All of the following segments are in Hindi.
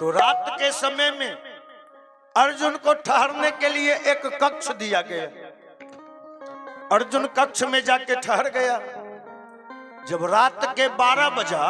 तो रात के समय में अर्जुन को ठहरने के लिए एक कक्ष दिया गया। अर्जुन कक्ष में जाके ठहर गया। जब रात के 12 बजा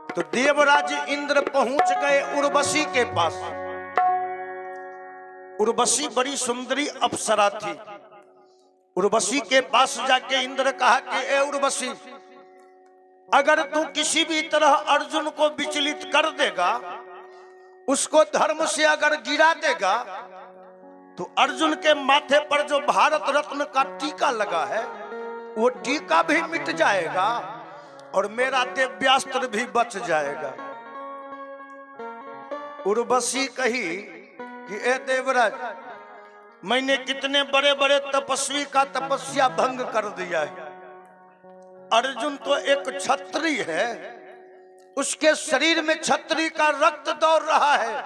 तो देवराज इंद्र पहुंच गए उर्वशी के पास। उर्वशी बड़ी सुंदरी अप्सरा थी। उर्वशी के पास जाके इंद्र कहा कि ए उर्वशी, अगर तू किसी भी तरह अर्जुन को विचलित कर देगा, उसको धर्म से अगर गिरा देगा, तो अर्जुन के माथे पर जो भारत रत्न का टीका लगा है वो टीका भी मिट जाएगा और मेरा दिव्यास्त्र भी बच जाएगा। उर्वशी कही कि ए देवराज, मैंने कितने बड़े बड़े तपस्वी का तपस्या भंग कर दिया है। अर्जुन तो एक क्षत्रिय है, उसके शरीर में क्षत्रिय का रक्त दौड़ रहा है।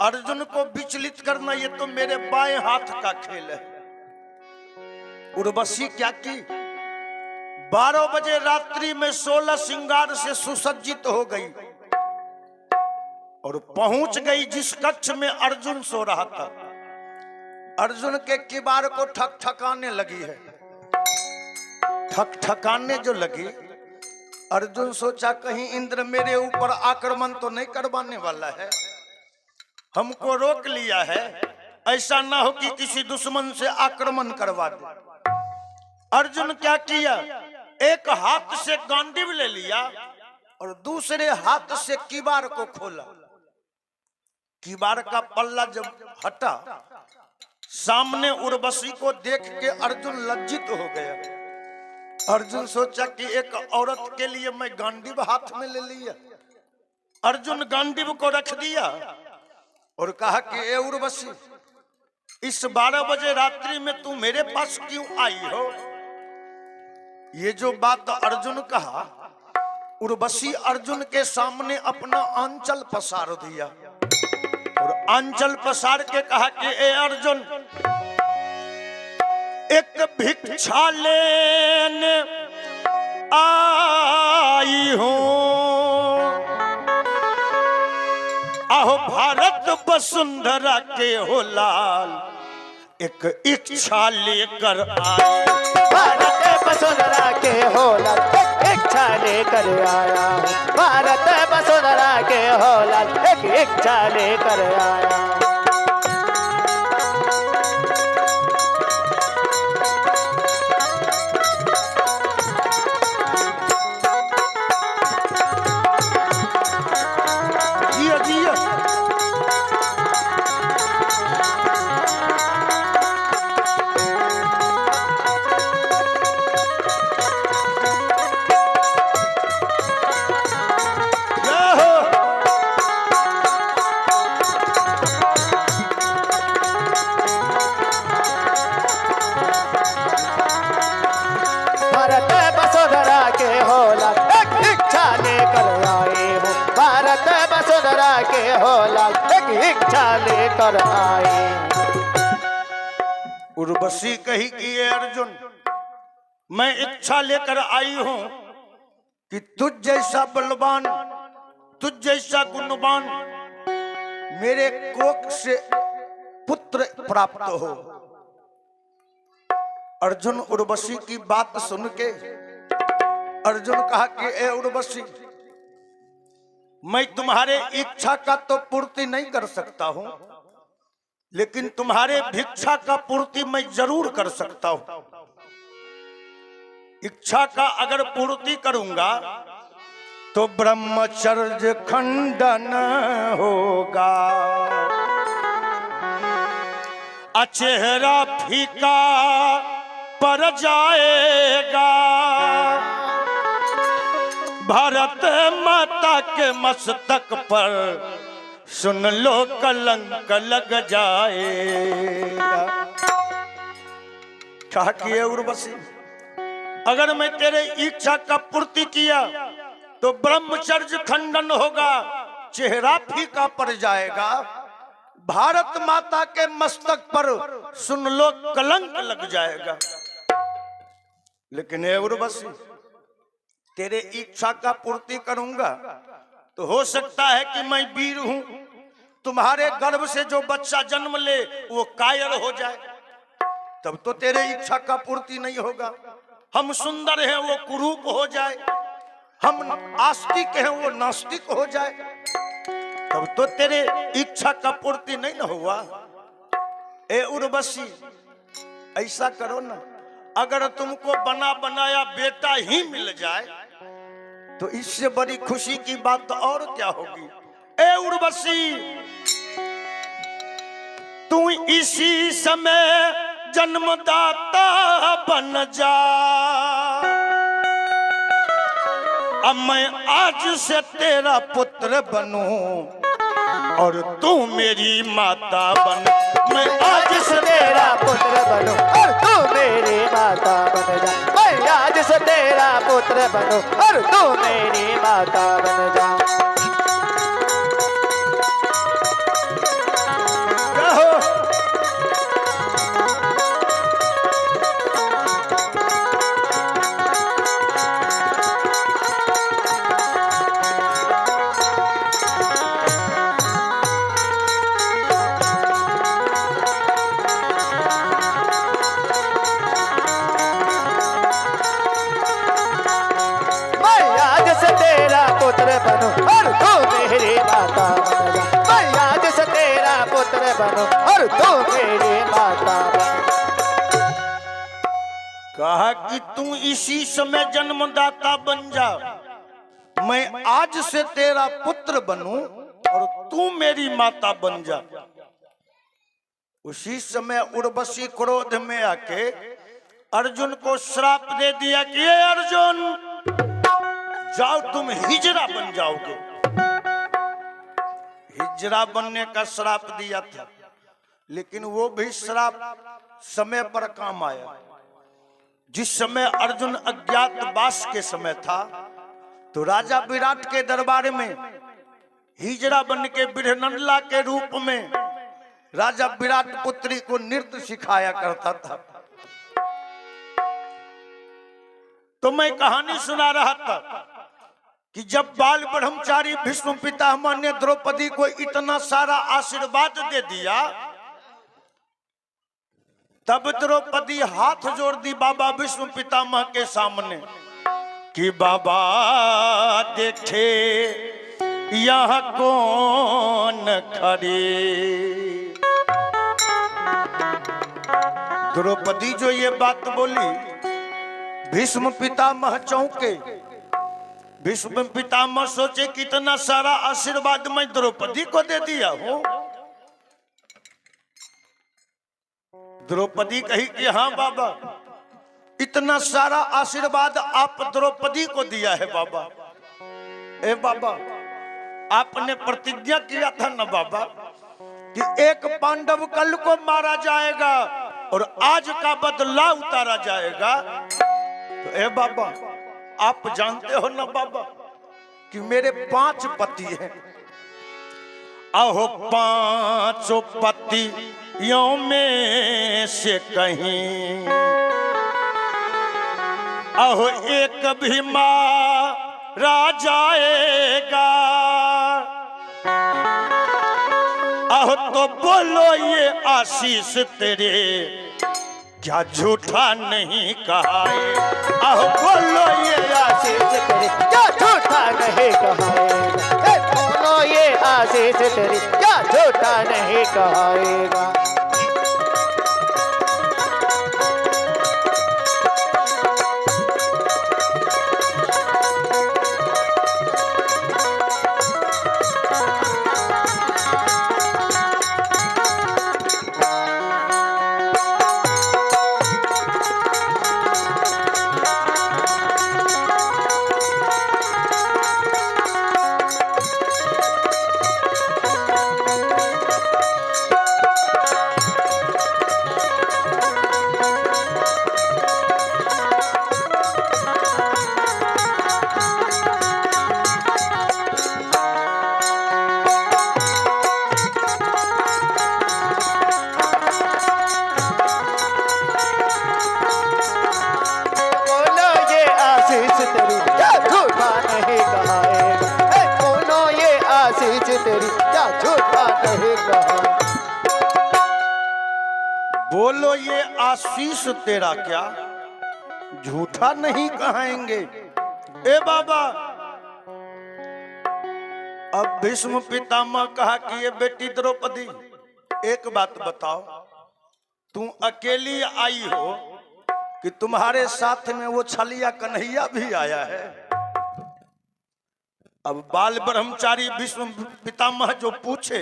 अर्जुन को विचलित करना ये तो मेरे बाएं हाथ का खेल है। उर्वशी क्या की, 12 बजे रात्रि में 16 श्रृंगार से सुसज्जित हो गई और पहुंच गई जिस कक्ष में अर्जुन सो रहा था। अर्जुन के किवाड़ को ठकठकाने लगी है। ठकठकाने जो लगी, अर्जुन सोचा कहीं इंद्र मेरे ऊपर आक्रमण तो नहीं करवाने वाला है, हमको रोक लिया है, ऐसा ना हो कि किसी दुश्मन से आक्रमण करवा दे। अर्जुन क्या किया, एक हाथ से गांडीव ले लिया और दूसरे हाथ से किवाड़ को खोला। किवाड़ का पल्ला जब हटा, सामने उर्वशी को देख के अर्जुन लज्जित हो गया। अर्जुन सोचा कि एक औरत के लिए मैं गांडीव हाथ में ले लिया। अर्जुन गांडीव को रख दिया और कहा कि ए उर्वशी, इस 12 बजे रात्रि में तू मेरे पास क्यों आई हो? ये जो बात अर्जुन कहा, उर्वशी अर्जुन के सामने अपना आंचल पसार दिया और आंचल पसार के कहा कि ए अर्जुन, एक भिक्षा लेने आई हूं, आहो भारत वसुंधरा के हो लाल, एक इच्छा लेकर आए। भारत वसुंधरा के हो लाल, एक इच्छा लेकर आया। भारत वसुंधरा के हो लाल, एक इच्छा लेकर आया। लेकर आए। उर्वशी कही कि ये अर्जुन, मैं इच्छा लेकर आई हूं कि तुझ जैसा बलवान, तुझ जैसा गुणवान मेरे कोख से पुत्र प्राप्त हो। अर्जुन उर्वशी की बात सुन के अर्जुन कहा कि ए उर्वशी, मैं तुम्हारे इच्छा का तो पूर्ति नहीं कर सकता हूं, लेकिन तुम्हारे भिक्षा का पूर्ति मैं जरूर कर सकता हूं। इच्छा का अगर पूर्ति करूंगा तो ब्रह्मचर्य खंडन होगा, चेहरा फीका पड़ जाएगा, भारत माता के मस्तक पर सुन लो कलंक लग जाएगा। कहा कि उर्वशी, अगर मैं तेरे इच्छा का पूर्ति किया तो ब्रह्मचर्य खंडन होगा, चेहरा फीका पड़ जाएगा, भारत माता के मस्तक पर सुन लो कलंक लग जाएगा। लेकिन हे उर्वशी, तेरे इच्छा का पूर्ति करूंगा तो हो सकता है कि मैं वीर हूं, तुम्हारे गर्भ से जो बच्चा जन्म ले वो कायर हो जाए, तब तो तेरे इच्छा का पूर्ति नहीं होगा। हम सुंदर हैं वो कुरूप हो जाए, हम आस्तिक हैं वो नास्तिक हो जाए, तब तो तेरे इच्छा का पूर्ति नहीं न हुआ। ए उर्वशी, ऐसा करो ना, अगर तुमको बना बनाया बेटा ही मिल जाए तो इससे बड़ी खुशी की बात तो और क्या होगी। ए उर्वशी, तू इसी समय जन्मदाता बन जा, अब मैं आज से तेरा पुत्र बनूं और तू मेरी माता बन। मैं आज से तेरा पुत्र बनूं और तू मेरी माता बन जा, मैं आज से तेरा पुत्र बनूं और तू मेरी माता बन जा। बनूं और तू मेरी माता बन जा, मैं आज से तेरा पुत्र बनूं और तू मेरी माता बन जा। कहा कि तू इसी समय जन्मदाता बन जा, मैं आज से तेरा पुत्र बनूं और तू मेरी माता बन जा। उसी समय उर्वशी क्रोध में आके अर्जुन को श्राप दे दिया कि ये अर्जुन, जाओ तुम हिजड़ा बन जाओगे। हिजड़ा बनने का श्राप दिया था, लेकिन वो भी श्राप समय पर काम आया। जिस समय अर्जुन अज्ञातवास के समय था तो राजा विराट के दरबार में हिजड़ा बन के बिरहनंदला के रूप में राजा विराट पुत्री को नृत्य सिखाया करता था। तो मैं कहानी सुना रहा था कि जब बाल ब्रह्मचारी भीष्म पितामह ने द्रौपदी को इतना सारा आशीर्वाद दे दिया, तब द्रौपदी हाथ जोड़ दी बाबा भीष्म पितामह के सामने कि बाबा देखे यहाँ कौन खड़े। द्रौपदी जो ये बात बोली, भीष्म पितामह चौंके। भीष्म पितामह सोचे कितना सारा आशीर्वाद मैं द्रौपदी को दे दिया हूं। द्रौपदी कही कि हाँ बाबा, इतना सारा आशीर्वाद आप द्रौपदी को दिया है बाबा। ए बाबा, आपने प्रतिज्ञा किया था ना बाबा कि एक पांडव कल को मारा जाएगा और आज का बदला उतारा जाएगा। तो ए बाबा, आप जानते हो ना बाबा कि मेरे 5 पति हैं। अहो 5 पतियों में से कहीं अहो एक भी मारा जाएगा। अहो तो बोलो ये आशीष तेरे क्या झूठा नहीं कहा है। अहो बोलो ये आशीष तेरी क्या झूठा नहीं कहाएगा, बोलो ये आशीष तेरी क्या झूठा नहीं कहाएगा। बात तेरी क्या झूठा नहीं कहा। बोलो ये आशीष तेरा क्या झूठा नहीं कहेंगे। ए बाबा, अब भीष्म पितामह कहा कि ये बेटी द्रौपदी, एक बात बताओ, तू अकेली आई हो कि तुम्हारे साथ में वो छलिया कन्हैया भी आया है। अब बाल ब्रह्मचारी भीष्म पितामह जो पूछे,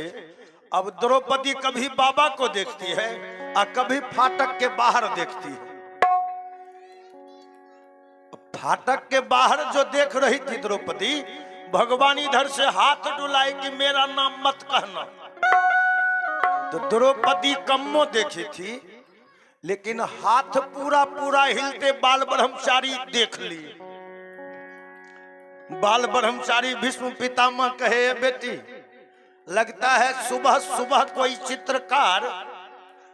अब द्रौपदी कभी बाबा को देखती है और कभी फाटक के बाहर देखती है। फाटक के बाहर जो देख रही थी द्रौपदी, भगवान इधर से हाथ डुलाए कि मेरा नाम मत कहना, तो द्रौपदी कम्मो देखी थी, लेकिन हाथ पूरा पूरा हिलते बाल ब्रह्मचारी देख लिए। बाल ब्रह्मचारी भीष्म पितामह कहे, बेटी लगता है सुबह सुबह कोई चित्रकार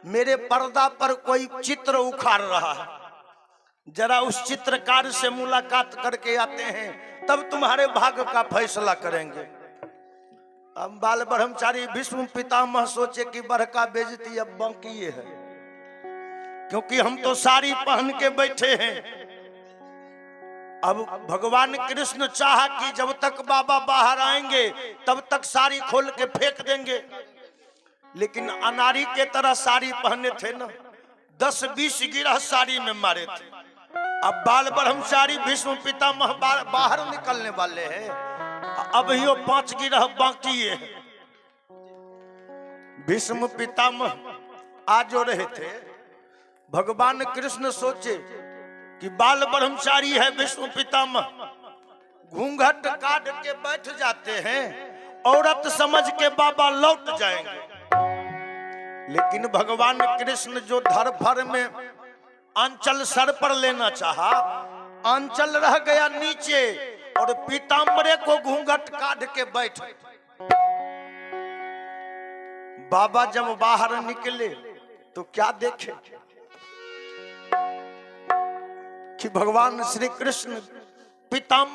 मेरे पर्दा पर कोई चित्र उखाड़ रहा है, जरा उस चित्रकार से मुलाकात करके आते हैं, तब तुम्हारे भाग्य का फैसला करेंगे। अब बाल ब्रह्मचारी भीष्म पितामह सोचे कि बड़का बेइज्जती अब बाकी है, क्योंकि हम तो साड़ी पहन के बैठे हैं। अब भगवान कृष्ण चाहा कि जब तक बाबा बाहर आएंगे तब तक साड़ी खोल के फेंक देंगे, लेकिन अनारी के तरह साड़ी पहने थे ना, 10-20 गिरह साड़ी में मारे थे। अब बाल ब्रह्मचारी भीष्म पितामह बाहर निकलने वाले हैं, अब यो 5 गिरह बाकी है। भीष्म पितामह आ जो रहे थे, भगवान कृष्ण सोचे कि बाल ब्रह्मचारी है भीष्म पितामह, घूंघट काट के बैठ जाते हैं, औरत समझ के बाबा लौट जाएंगे। लेकिन भगवान कृष्ण जो धर भर में आंचल सर पर लेना चाहा, आंचल रह गया नीचे और पीताम्बरे को घूंघट काट के बैठ। बाबा जब बाहर निकले तो क्या देखे कि भगवान श्री कृष्ण पीताम्बर